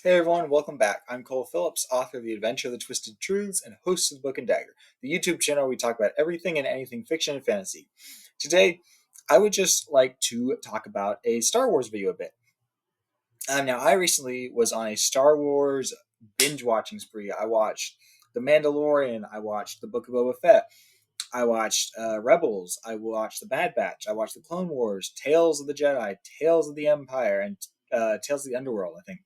Hey everyone, welcome back. I'm Cole Phillips, author of The Adventure of the Twisted Truths and host of The Book and Dagger, the YouTube channel where we talk about everything and anything fiction and fantasy. Today, I would just like to talk about a Star Wars video a bit. Now, I recently was on a Star Wars binge watching spree. I watched The Mandalorian, I watched The Book of Boba Fett, I watched Rebels, I watched The Bad Batch, I watched The Clone Wars, Tales of the Jedi, Tales of the Empire, and Tales of the Underworld, I think.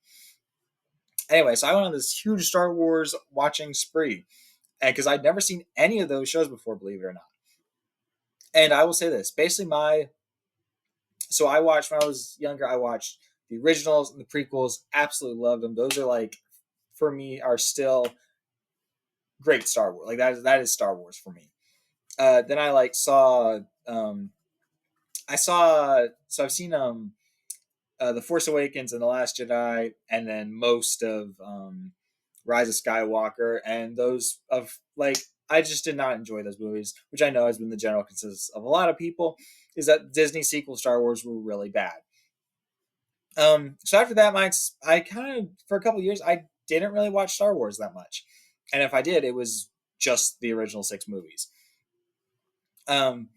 Anyway, so I went on this huge Star Wars watching spree, and because I'd never seen any of those shows before, believe it or not. And I will say this: basically, so I watched when I was younger. I watched the originals and the prequels. Absolutely loved them. Those are like, for me, are still great Star Wars. Like that is Star Wars for me. Then I like saw I saw so I've seen The Force Awakens and The Last Jedi, and then most of Rise of Skywalker, and those of like I just did not enjoy those movies, which I know has been the general consensus of a lot of people, is that Disney sequel Star Wars were really bad. So after that, I kind of for a couple of years I didn't really watch Star Wars that much, and if I did, it was just the original six movies. Um,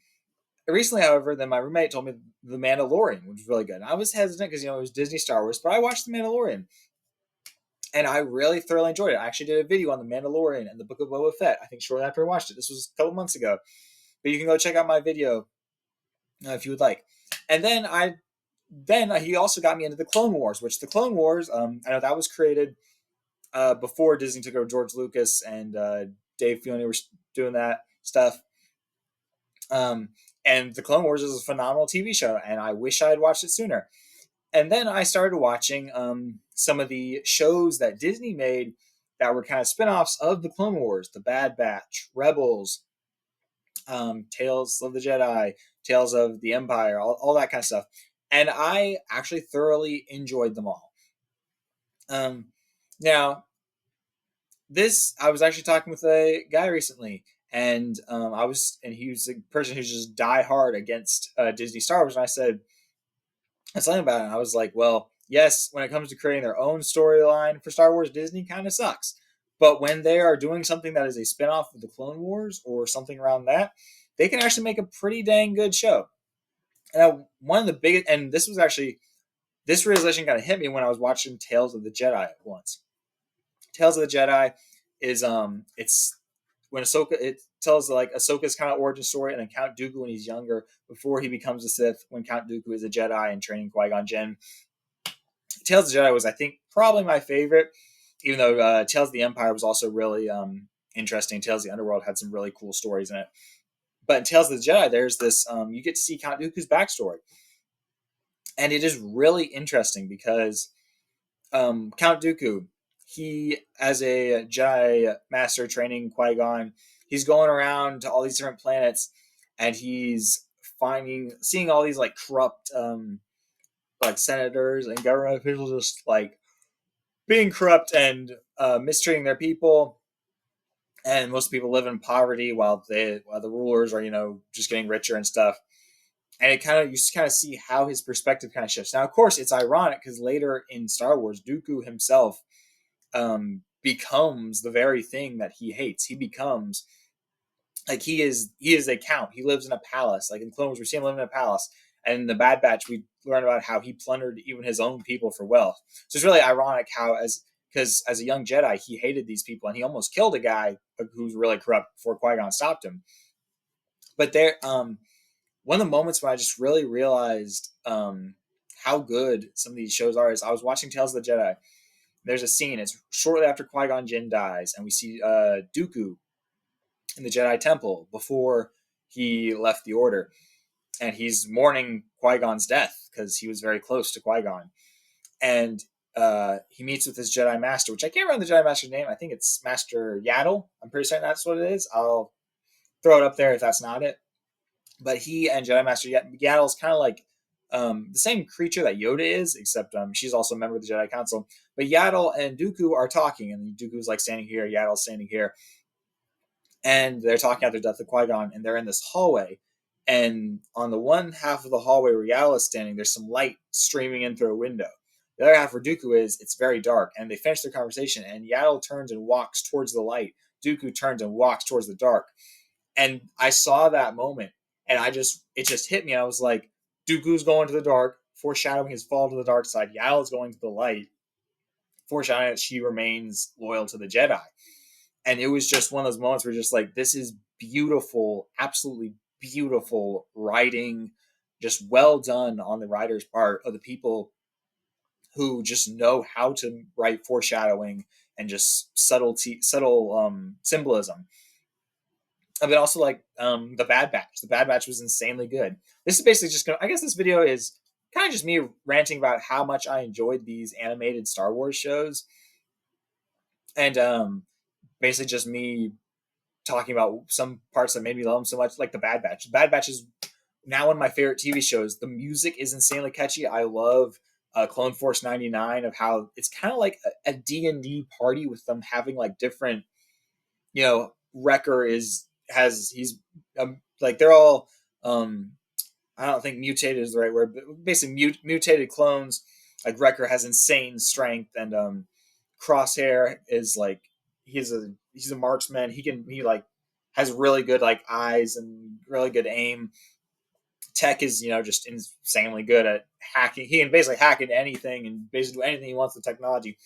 Recently, however, then my roommate told me The Mandalorian, which was really good. And I was hesitant because it was Disney Star Wars, but I watched The Mandalorian and I really thoroughly enjoyed it. I actually did a video on The Mandalorian and the Book of Boba Fett. I think shortly after I watched it. This was a couple months ago, but you can go check out my video if you would like. And then he also got me into the Clone Wars, which the Clone Wars, I know that was created before Disney took over George Lucas and Dave Filoni were doing that stuff. Um, and the Clone Wars is a phenomenal TV show, and I wish I had watched it sooner. And then I started watching some of the shows that Disney made that were kind of spin-offs of the Clone Wars: The Bad Batch, Rebels, Tales of the Jedi, Tales of the Empire, all that kind of stuff. And I actually thoroughly enjoyed them all. Um, Now, this I was actually talking with a guy recently, and he was a person who's just die hard against Disney Star Wars, and I was telling him about it, and I was like, well, yes, when it comes to creating their own storyline for Star Wars, Disney kind of sucks. But when they are doing something that is a spinoff of the Clone Wars or something around that, they can actually make a pretty dang good show. And one of the biggest, and this was actually this realization kind of hit me when I was watching Tales of the Jedi once. Tales of the Jedi is it's when Ahsoka it tells like Ahsoka's kind of origin story, and then Count Dooku when he's younger before he becomes a Sith, when Count Dooku is a Jedi and training Qui Gon Jinn. Tales of the Jedi was, I think, probably my favorite, even though Tales of the Empire was also really interesting. Tales of the Underworld had some really cool stories in it. But in Tales of the Jedi, there's this you get to see Count Dooku's backstory, and it is really interesting because Count Dooku, he as a Jedi master training Qui Gon, he's going around to all these different planets, and he's seeing all these like corrupt, like senators and government officials just like being corrupt and mistreating their people, and most people live in poverty while the rulers are just getting richer and stuff. And you kind of see how his perspective kind of shifts. Now, of course, it's ironic because later in Star Wars, Dooku himself becomes the very thing that he hates. He becomes like he is a count. He lives in a palace. Like in Clone Wars, we see him living in a palace. And in the Bad Batch, we learn about how he plundered even his own people for wealth. So it's really ironic how because as a young Jedi, he hated these people and he almost killed a guy who's really corrupt before Qui Gon stopped him. But one of the moments when I just really realized how good some of these shows are is I was watching Tales of the Jedi. There's a scene. It's shortly after Qui Gon Jinn dies, and we see Dooku in the Jedi Temple before he left the Order, and he's mourning Qui Gon's death because he was very close to Qui Gon, and he meets with his Jedi Master, which I can't remember the Jedi Master's name. I think it's Master Yaddle. I'm pretty certain that's what it is. I'll throw it up there if that's not it. But he and Jedi Master Yaddle's kind of like the same creature that Yoda is, except she's also a member of the Jedi Council. But Yaddle and Dooku are talking, and Dooku's like standing here, Yaddle's standing here, and they're talking after the death of Qui-Gon, and they're in this hallway. And on the one half of the hallway where Yaddle is standing, there's some light streaming in through a window. The other half where Dooku is, it's very dark. And they finish their conversation, and Yaddle turns and walks towards the light. Dooku turns and walks towards the dark. And I saw that moment, and it just hit me. I was like, Dooku's going to the dark, foreshadowing his fall to the dark side. Yaddle's going to the light, foreshadowing that she remains loyal to the Jedi. And it was just one of those moments where just like, this is beautiful, absolutely beautiful writing, just well done on the writer's part of the people who just know how to write foreshadowing and just subtle symbolism. And then also like the Bad Batch. The Bad Batch was insanely good. This is basically just gonna. I guess this video is kind of just me ranting about how much I enjoyed these animated Star Wars shows, and basically just me talking about some parts that made me love them so much, like the Bad Batch. The Bad Batch is now one of my favorite TV shows. The music is insanely catchy. I love Clone Force 99, of how it's kind of like a D&D party with them having like different, Wrecker he's like they're all I don't think mutated is the right word, but basically mutated clones. Like Wrecker has insane strength, and Crosshair is like he's a marksman. He like has really good like eyes and really good aim. Tech is just insanely good at hacking. He can basically hack into anything and basically do anything he wants with technology.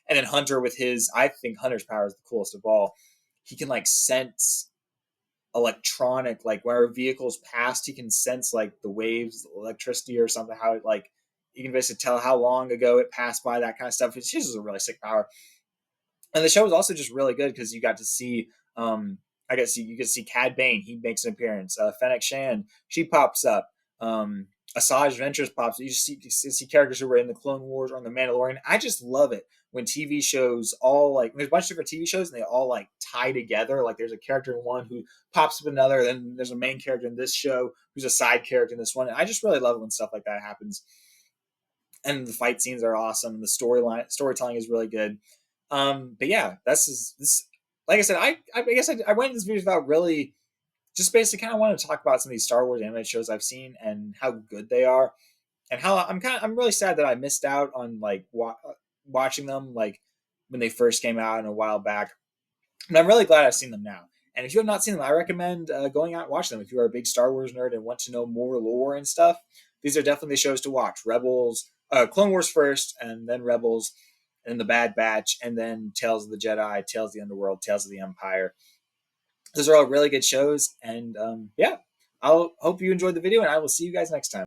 And then Hunter with I think Hunter's power is the coolest of all. He can like sense electronic, like where vehicles passed, he can sense like the waves, electricity or something. How it like you can basically tell how long ago it passed by, that kind of stuff. It's just a really sick power. And the show was also just really good because you got to see you get to see Cad Bane. He makes an appearance. Fennec Shand, she pops up. Asajj Ventress pops up. You see characters who were in the Clone Wars or in the Mandalorian. I just love it when TV shows all like there's a bunch of different TV shows and they all like tie together. Like there's a character in one who pops up in another, then there's a main character in this show who's a side character in this one. And I just really love it when stuff like that happens. And the fight scenes are awesome. The storytelling is really good. But yeah, this. Like I said, I guess I went into this video about really just basically kind of wanted to talk about some of these Star Wars animated shows I've seen and how good they are, and how I'm really sad that I missed out on like watching them like when they first came out and a while back. And I'm really glad I've seen them now. And if you have not seen them, I recommend going out and watch them. If you are a big Star Wars nerd and want to know more lore and stuff, these are definitely shows to watch. Rebels, Clone Wars first, and then Rebels, and the Bad Batch, and then Tales of the Jedi, Tales of the Underworld, Tales of the Empire. Those are all really good shows. And yeah, I'll hope you enjoyed the video, and I will see you guys next time.